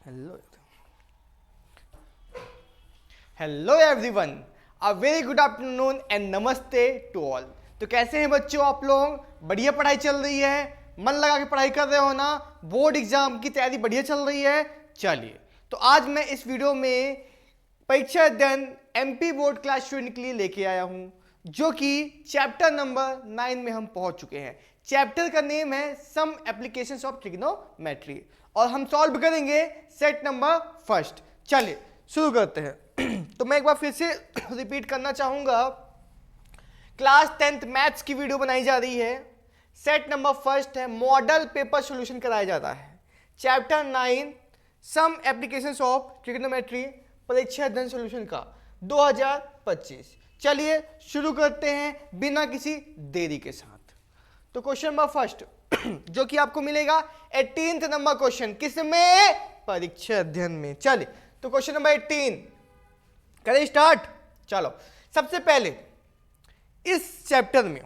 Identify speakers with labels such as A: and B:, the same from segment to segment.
A: Hello hello everyone, a very good afternoon and नमस्ते to all. तो कैसे हैं बच्चों आप लोग? बढ़िया पढ़ाई चल रही है? मन लगा के पढ़ाई कर रहे हो ना? बोर्ड एग्जाम की तैयारी बढ़िया चल रही है? चलिए, तो आज मैं इस वीडियो में परीक्षा अध्ययन एमपी बोर्ड क्लास स्टूडेंट के लिए लेके आया हूं, जो कि चैप्टर नंबर 9 में हम पहुंच चुके हैं। चैप्टर का नेम है सम एप्लीकेशंस ऑफ ट्रिग्नोमेट्री और हम सॉल्व करेंगे सेट नंबर फर्स्ट। चलिए शुरू करते हैं। तो मैं एक बार फिर से रिपीट करना चाहूंगा, क्लास 10th मैथ्स की वीडियो बनाई जा रही है। सेट नंबर फर्स्ट है, मॉडल पेपर सॉल्यूशन कराया जाता है। Chapter 9 some applications of trigonometry परीक्षा अध्ययन सॉल्यूशन का 2025। चलिए शुरू करते हैं बिना किसी देरी के साथ। तो क्वेश्चन नंबर फर्स्ट जो कि आपको मिलेगा 18th नंबर क्वेश्चन, किसमें? परीक्षा अध्ययन में। चलिए तो क्वेश्चन नंबर 18 करें स्टार्ट। चलो, सबसे पहले इस चैप्टर में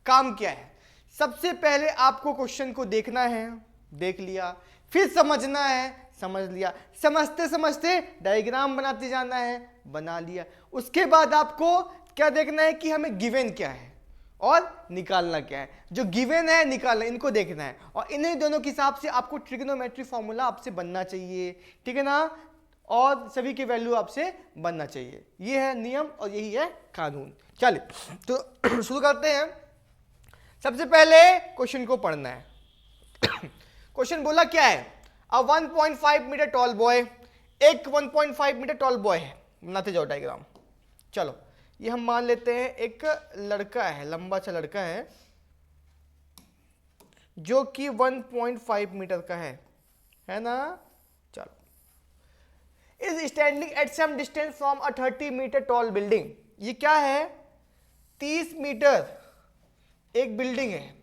A: काम क्या है? सबसे पहले आपको क्वेश्चन को देखना है, देख लिया, फिर समझना है, समझ लिया, समझते समझते डायग्राम बनाते जाना है, बना लिया। उसके बाद आपको क्या देखना है कि हमें गिवन क्या है और निकालना क्या है। जो गिवन है निकालना, इनको देखना है और इन्हीं दोनों के हिसाब से आपको ट्रिग्नोमेट्री फॉर्मूला आपसे बनना चाहिए, ठीक है ना? और सभी की वैल्यू आपसे बनना चाहिए। ये है नियम और यही है कानून। चलिए तो शुरू करते हैं। सबसे पहले क्वेश्चन को पढ़ना है। क्वेश्चन बोला क्या है? अ 1.5 मीटर टॉल बॉय, एक 1.5 मीटर टॉल बॉय है। बनाते जाओ डायग्राम। चलो, ये हम मान लेते हैं एक लड़का है, लंबा सा लड़का है जो कि 1.5 मीटर का है ना? चलो, is standing at some distance from a 30 meter tall building. ये क्या है? 30 मीटर एक बिल्डिंग है,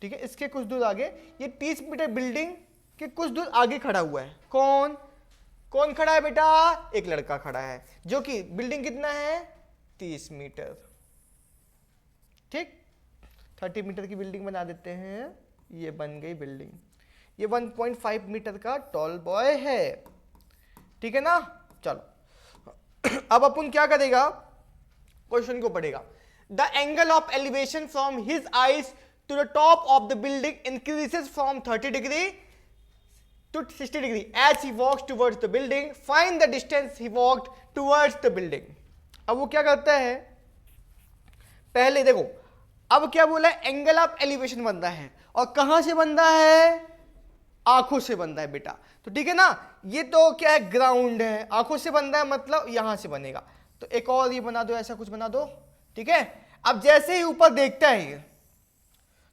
A: ठीक है? इसके कुछ दूर आगे ये 30 मीटर बिल्डिंग के कुछ दूर आगे खड़ा हुआ है। कौन कौन खड़ा है बेटा? एक लड़का खड़ा है जो कि बिल्डिंग कितना है? 30 मीटर, ठीक? 30 मीटर की बिल्डिंग बना देते हैं, ये बन गई बिल्डिंग। ये 1.5 मीटर का टॉल बॉय है, ठीक है ना? चलो अब अपन क्या करेगा, क्वेश्चन को पढ़ेगा। The angle of elevation from his eyes to the top of the building increases from 30 degree to 60 degree as he walks towards the building. Find the distance he walked towards the building. अब वो क्या करता है? पहले देखो, अब क्या बोला है? एंगल ऑफ एलिवेशन बन रहा है और कहां से बन रहा है? आंखों से बन रहा है बेटा। तो ठीक है ना, ये तो क्या है? ग्राउंड है, आंखों से बन रहा है मतलब यहां से बनेगा। तो एक और ये बना दो, ऐसा कुछ बना दो, ठीक है? अब जैसे ही ऊपर देखता है ये,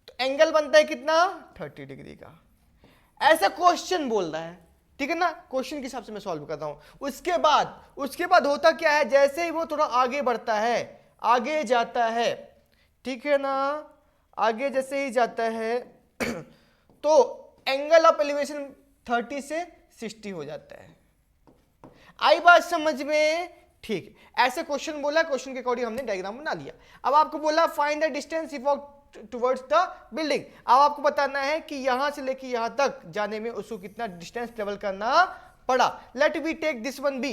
A: तो एंगल बनता है कितना? 30 डिग्री का। ऐसा क्वेश्चन बोल रहा है, ठीक है ना? क्वेश्चन के हिसाब से मैं सॉल्व करता हूं। उसके बाद होता क्या है? जैसे ही वो थोड़ा आगे बढ़ता है, आगे जाता है, ठीक है ना? आगे जैसे ही जाता है तो एंगल ऑफ एलिवेशन 30 से 60 हो जाता है। आई बात समझ में? ठीक, ऐसे क्वेश्चन बोला, क्वेश्चन के अकॉर्डिंग हमने डायग्राम बना लिया। अब आपको बोला find the distance he walk towards the building. अब आपको बताना है कि यहां से लेके यहां तक जाने में उसको कितना डिस्टेंस ट्रेवल करना पड़ा। Let we take this one B.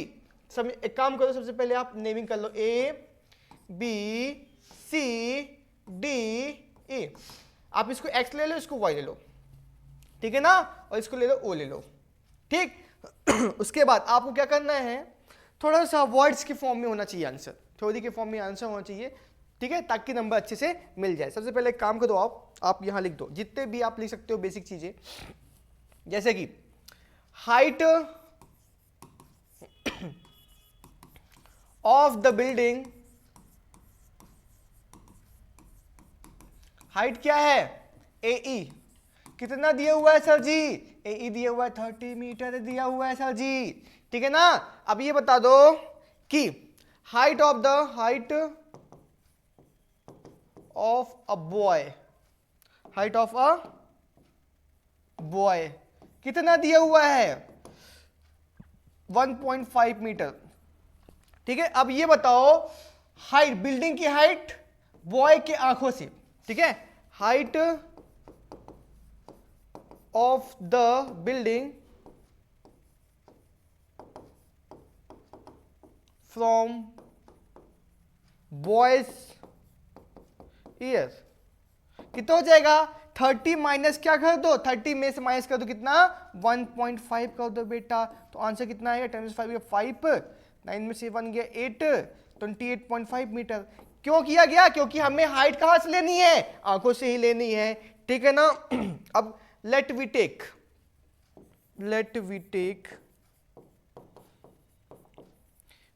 A: एक काम करो, सबसे पहले आप नेमिंग कर लो, A B C D A. आप इसको एक्स ले लो, इसको वाई ले लो, ठीक है ना? और इसको ले लो, ओ ले लो, ठीक? उसके बाद आपको क्या करना है? थोड़ा सा वर्ड्स की फॉर्म में होना चाहिए आंसर, थ्योरी के फॉर्म में आंसर होना चाहिए, ठीक है? ताकि नंबर अच्छे से मिल जाए। सबसे पहले एक काम करो, आप यहां लिख दो जितने भी आप लिख सकते हो बेसिक चीजें, जैसे कि height of the building. Height क्या है? एई। कितना दिया हुआ है सर जी? एई दिया हुआ है 30 मीटर दिया हुआ है सर जी, ठीक है ना? अब ये बता दो कि height of a boy, height of a boy कितना दिया हुआ है? 1.5 मीटर, ठीक है? अब ये बताओ हाइट, बिल्डिंग की हाइट बॉय के आंखों से, ठीक है? Height of the building from boys year कितना हो जाएगा 30 माइनस क्या कर दो 30 में से माइनस कर दो कितना 1.5 कर दो बेटा तो आंसर कितना आएगा 10 5 5 9 में से 1 गया 8 28.5 मीटर। क्यों किया गया क्योंकि हमें हाइट कहां से लेनी है आंखों से ही लेनी है ठीक है ना। अब let we take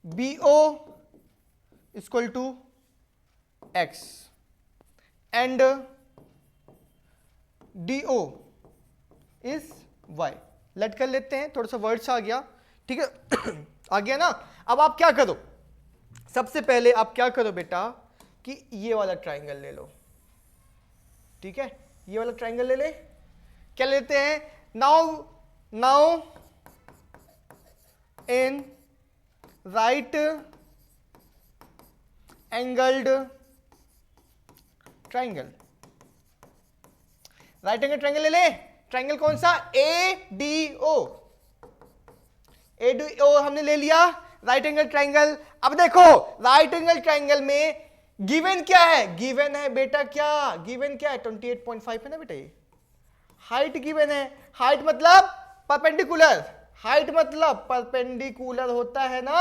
A: BO equal to x and DO is y। लेट कर लेते हैं थोड़ा सा वर्ड्स आ गया ठीक है आ गया ना। अब आप क्या करो सबसे पहले आप क्या करो बेटा कि ये वाला ट्राइंगल ले लो ठीक है ये वाला ट्राइंगल ले ले क्या लेते हैं now in right angled triangle right angle triangle ले ले ट्राइंगल कौन सा ADO हमने ले लिया राइट एंगल ट्राइंगल। अब देखो राइट एंगल ट्राइंगल में गिवन क्या है गिवन है बेटा क्या गिवन क्या है 28.5 है ना बेटा ये हाइट गिवन है हाइट मतलब परपेंडिकुलर होता है ना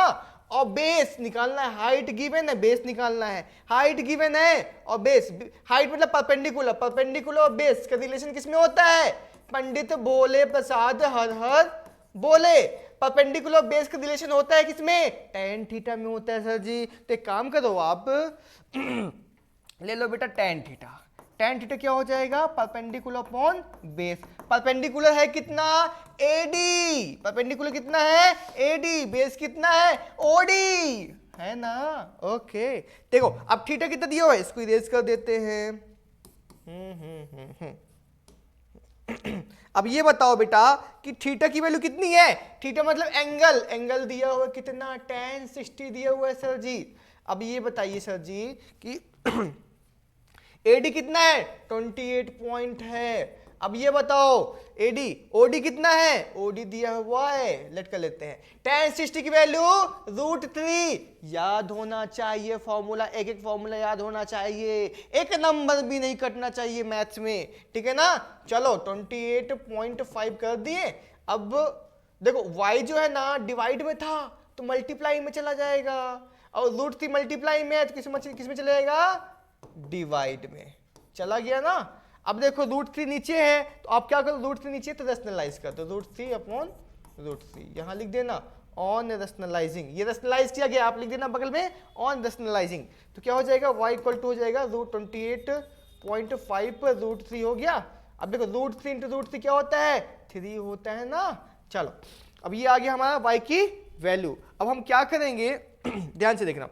A: और बेस निकालना है हाइट गिवन है बेस निकालना है हाइट गिवन है और बेस हाइट मतलब परपेंडिकुलर और बेस का रिलेशन किसमें होता है पंडित भोले प्रसाद हर हर बोले परपेंडिकुलर बेस का रिलेशन होता है किसमें tan थीटा में होता है सर जी। तो एक काम करो आप ले लो बेटा tan थीटा क्या हो जाएगा परपेंडिकुलर अपॉन बेस परपेंडिकुलर है कितना AD परपेंडिकुलर कितना है AD बेस कितना है OD है ना ओके। देखो अब थीटा कितना दिया हुआ है इसको इरेज कर देते हैं अब ये बताओ बेटा कि थीटा की वैल्यू कितनी है थीटा मतलब एंगल दिया हुआ कितना tan 60 दिया हुआ है सर जी। अब ये बताइए सर जी कि AD कितना है 28 पॉइंट है। अब ये बताओ OD कितना है OD दिया हुआ है लेट कर लेते हैं tan 60 की वैल्यू √3 याद होना चाहिए फॉर्मूला एक फॉर्मूला याद होना चाहिए एक नंबर भी नहीं कटना चाहिए मैथ्स में ठीक है ना। चलो 28.5 कर दिए। अब देखो y जो है ना डिवाइड में था तो मल्टीप्लाई में चला जाएगा और √3 मल्टीप्लाई में है तो किसमें चला जाएगा डिवाइड में चला गया ना। अब देखो √3 नीचे है तो आप क्या करो √3 नीचे तो रैशनलाइज कर दो √3 अपॉन √3 यहां लिख देना ऑन रैशनलाइजिंग ये रैशनलाइज किया गया आप लिख देना बगल में ऑन रैशनलाइजिंग तो क्या हो जाएगा y इक्वल टू हो जाएगा √28.5 पर √3 हो गया। अब देखो √3 इंटू √3 क्या होता है 3 होता है ना। चलो अब ये आ गया हमारा y की वैल्यू। अब हम क्या करेंगे ध्यान से देखना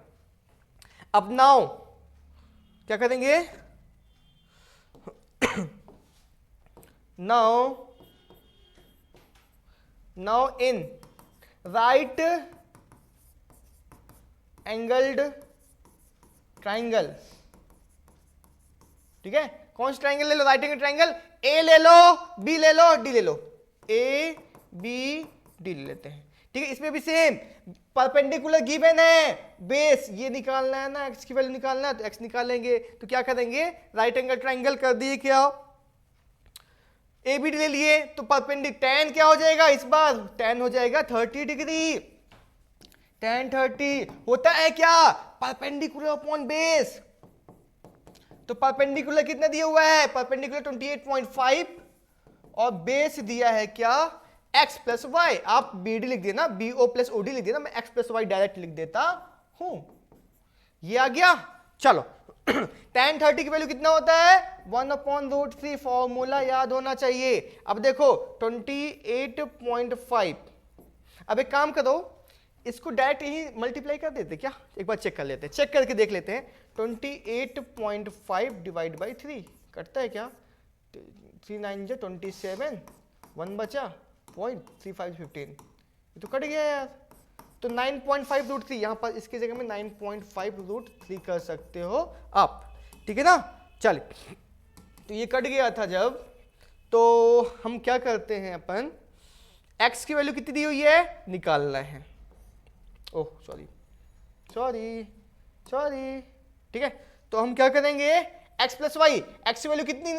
A: अब नाउ क्या करेंगे now in right angled triangle ठीक है कौन सा ट्राइंगल ले लो राइट एंगल ट्राइंगल A ले लो B ले लो D ले लो A B D ले लेते हैं ठीक है। इसमें भी सेम परपेंडिकुलर गिवन है बेस ये निकालना है ना x की वैल्यू निकालना है तो x निकालेंगे तो क्या करेंगे राइट एंगल ट्राइंगल कर दिए क्या ABD ले लिए तो परपेंडिकुलर tan क्या हो जाएगा इस बार tan हो जाएगा 30 डिग्री tan 30 होता है क्या परपेंडिकुलर अपॉन बेस तो परपेंडिकुलर कितना दिया हुआ है परपेंडिकुलर 28.5 और बेस दिया है क्या x प्लस वाई आप BD लिख देना BO प्लस OD लिख देना मैं x प्लस वाई डायरेक्ट लिख देता हूं ये आ गया। चलो tan 30 की वैल्यू कितना होता है 1/√3 फॉर्मूला याद होना चाहिए। अब देखो 28.5 अब एक काम करो इसको डायरेक्ट यही मल्टीप्लाई कर देते क्या एक बार चेक कर लेते हैं चेक करके देख लेते हैं 28.5 डिवाइड बाई 3 कटता है क्या 3 9 जो 27 1 बचा 0.3515 ये तो कट गया यार तो 9.5√3 यहां पर इसकी जगह में 9.5√3 कर सकते हो आप ठीक है ना। चलिए तो ये कट गया था जब तो हम क्या करते हैं, अपन x की वैल्यू कितनी दी हुई है निकालना है। ओह सॉरी सॉरी सॉरी, ठीक है। तो हम क्या करेंगे, x प्लस वाई, एक्स की वैल्यू कितनी,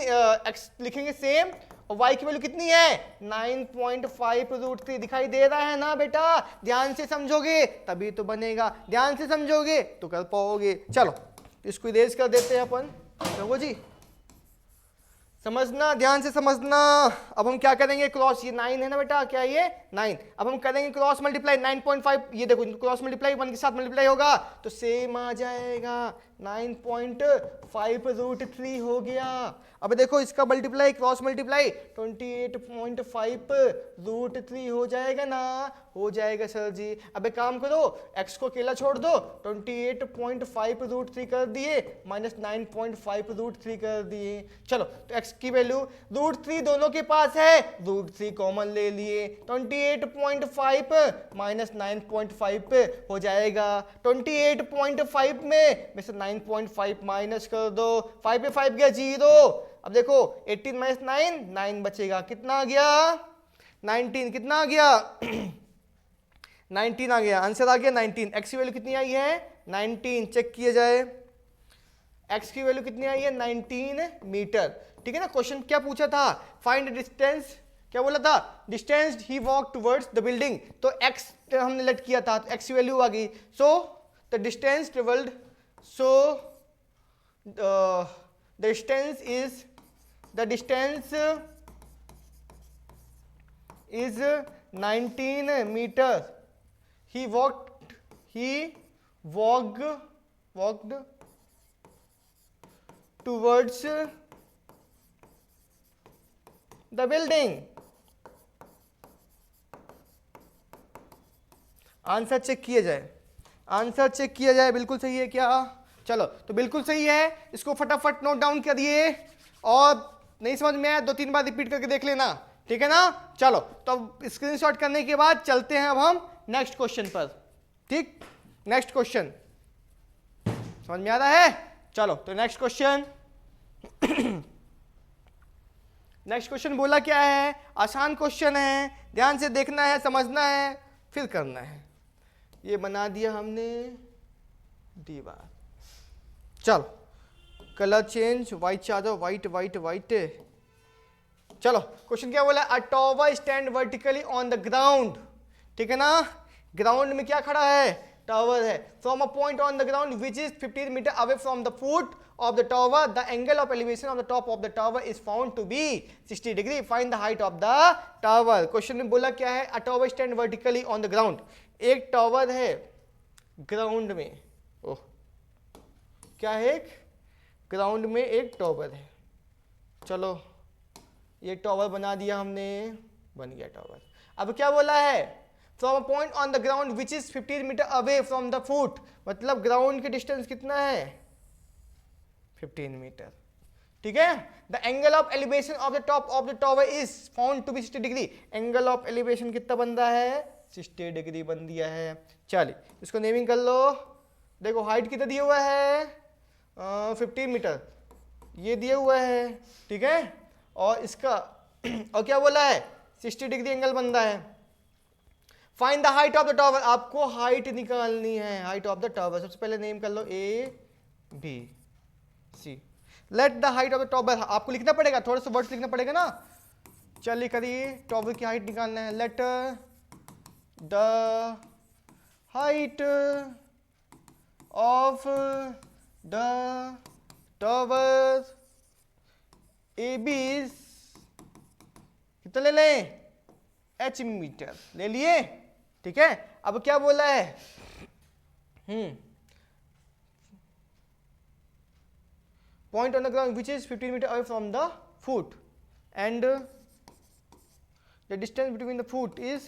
A: x लिखेंगे सेम, और y की वैल्यू कितनी है 9.5√3, दिखाई दे रहा है ना बेटा, ध्यान से समझोगे तभी तो बनेगा, ध्यान से समझोगे तो कर पाओगे। चलो इसको इरेज कर देते हैं अपन, देखो जी समझना, ध्यान से समझना। अब हम क्या करेंगे, क्रॉस, ये 9 है ना बेटा, क्या ये 9, अब हम करेंगे क्रॉस मल्टीप्लाई 9.5, ये देखो क्रॉस मल्टीप्लाई 1 के साथ मल्टीप्लाई होगा तो सेम आ जाएगा, 9.5√3 हो गया। अब देखो इसका मल्टीप्लाई, क्रॉस मल्टीप्लाई 28.5√3 हो जाएगा ना, हो जाएगा सर जी। अब एक काम करो, x को अकेला छोड़ दो, 28.5√3 कर दिए माइनस 9.5√3 कर दिए। चलो तो x की वैल्यू √3 दोनों के पास है, √3 कॉमन ले लिए, 28.5 माइनस 9.5 हो जाएगा। 28.5 में से 9.5 माइनस कर दो, 5 पे 5 गया 0। अब देखो 18 माइनस 9, 9 बचेगा, कितना आ गया 19, कितना आ गया 19 आ गया, आंसर आ गया 19। x की वैल्यू कितनी आई है 19, चेक किया जाए, x की वैल्यू कितनी आई है 19 मीटर, ठीक है ना। क्वेश्चन क्या पूछा था, फाइंड डिस्टेंस, क्या बोला था, distance he walk towards the building, तो x हमने लेट किया था, तो x की वैल्यू आ गई, so the distance travelled, so the distance is 19 meters. He walked towards the building. Answer check किया जाए, आंसर चेक किया जाए, बिल्कुल सही है क्या, चलो तो बिल्कुल सही है, इसको फटाफट नोट डाउन करिए, और नहीं समझ में आया 2-3 बार रिपीट करके देख लेना, ठीक है ना। चलो तो स्क्रीनशॉट करने के बाद चलते हैं अब हम नेक्स्ट क्वेश्चन पर, ठीक, नेक्स्ट क्वेश्चन समझ में आ रहा है। चलो तो नेक्स्ट क्वेश्चन नेक्स्ट क्वेश्चन बोला क्या है, आसान क्वेश्चन है, ध्यान से देखना है, समझना है, फिर करना है। ये बना दिया हमने दीवार, चलो कलर चेंज, व्हाइट चादर, व्हाइट व्हाइट व्हाइट। चलो क्वेश्चन क्या बोला, a tower stand vertically on the ground, ठीक है ना, ग्राउंड में क्या खड़ा है, टावर है, from a point on the ground which is 15 metre away from the foot of the tower, the angle of elevation of the top of the tower is found to be 60 degree, find the height of the tower. Question में बोला क्या है, a tower stand vertically on the ground, एक tower है ground में, oh क्या है, ground में एक टावर है, चलो ये टावर बना दिया हमने, बन गया टावर। अब क्या बोला है, from a point on the ground which is 15 metre away from the foot, मतलब ग्राउंड के डिस्टेंस कितना है 15 मीटर, ठीक है। The angle of elevation of the top of the tower is found to be 60 degree, angle of elevation कितना बन रहा है 60 डिग्री बन दिया है। चलिए इसको नेमिंग कर लो, देखो हाइट कितना दिया हुआ है 15 मीटर, ये दिया हुआ है, ठीक है, और इसका और क्या बोला है 60 डिग्री एंगल बन रहा है। Find the height of the tower, आपको हाइट निकालनी है, हाइट ऑफ द टावर, सबसे पहले नेम कर लो A B C. Let the height of the tower, आपको लिखना पड़ेगा, थोड़ा सा वर्ड्स लिखना पड़ेगा ना, चलिए करिए, टावर की हाइट निकालना है। Let the height of the tower A B कितना ले लें h मीटर ले लिए, ठीक है। अब क्या बोला है, point on the ground which is 15 metre away from the foot and the distance between the foot is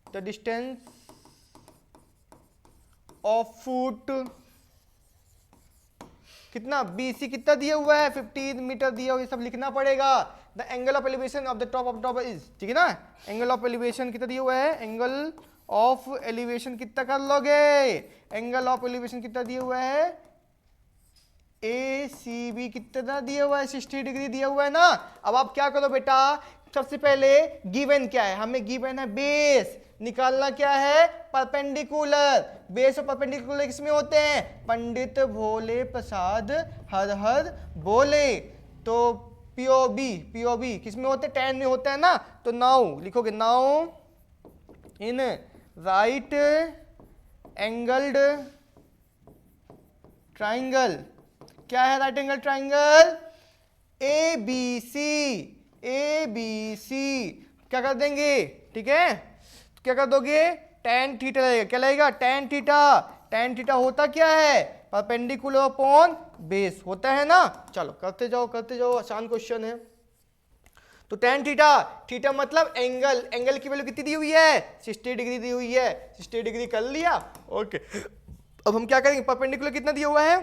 A: the distance of foot, कितना BC कितना दिया हुआ है 15 मीटर दिया हुआ, ये सब लिखना पड़ेगा। The angle of elevation of the top of tower is, ठीक है ना, एंगल ऑफ एलिवेशन कितना दिया हुआ है, एंगल ऑफ एलिवेशन कितना कर लोगे, एंगल ऑफ एलिवेशन कितना दिया हुआ है ए सी बी कितना दिया हुआ है, 60 डिग्री दिया हुआ है ना। अब आप क्या करो बेटा, सबसे पहले गिवन क्या है, हमें गिवन है बेस, निकालना क्या है, परपेंडिकुलर। बेस और परपेंडिकुलर किसमें होते हैं, पंडित भोले प्रसाद हर हर बोले। तो पीओबी, पीओबी किसमें होते हैं, tan में होता है ना। तो नाउ लिखोगे, now in right angled triangle, क्या है right angle triangle, A B C, A B C क्या कर देंगे, ठीक है, तो क्या कर दोगे, tan थीटा लगेगा, क्या लगेगा, tan थीटा। tan थीटा होता क्या है, परपेंडिकुलर अपॉन बेस होता है ना। चलो करते जाओ करते जाओ, आसान क्वेश्चन है। तो tan थीटा, थीटा मतलब एंगल, एंगल की वैल्यू कितनी दी हुई है, 60 डिग्री दी हुई है, 60 डिग्री कर लिया, ओके। अब हम क्या करेंगे, परपेंडिकुलर कितना दिया हुआ है,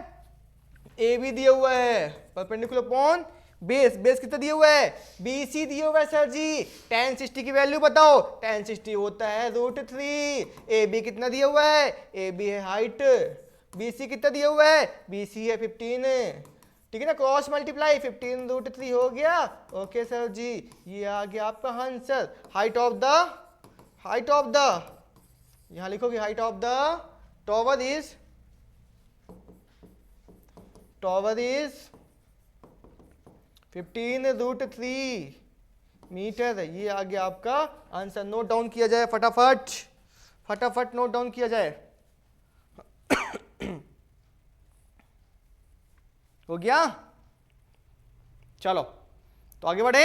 A: ए बी दिया हुआ है, परपेंडिकुलर अपॉन बेस, बेस कितना दिया हुआ है, बी सी दिया हुआ है सर जी। tan 60 की वैल्यू बताओ, tan 60 होता है √3। ए बी कितना दिया हुआ है, ए बी है हाइट, बी सी कितना दिया हुआ है, बी सी है 15, ठीक है ना, क्रॉस मल्टीप्लाई 15 √3 हो गया, ओके सर जी। ये आ गया आपका answer, height of the, height of the, यहां लिखोगे height of the tower is, tower is 15 √3 metre. ये आ गया आपका आंसर, नोट डाउन किया जाए फटाफट, फटाफट नोट डाउन किया जाए। हो गया, चलो तो आगे बढ़े।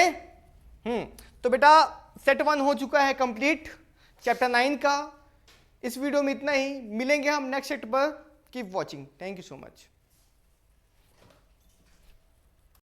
A: तो बेटा सेट 1 हो चुका है कंप्लीट चैप्टर 9 का। इस वीडियो में इतना ही, मिलेंगे हम नेक्स्ट सेट पर। Keep watching, thank you so much.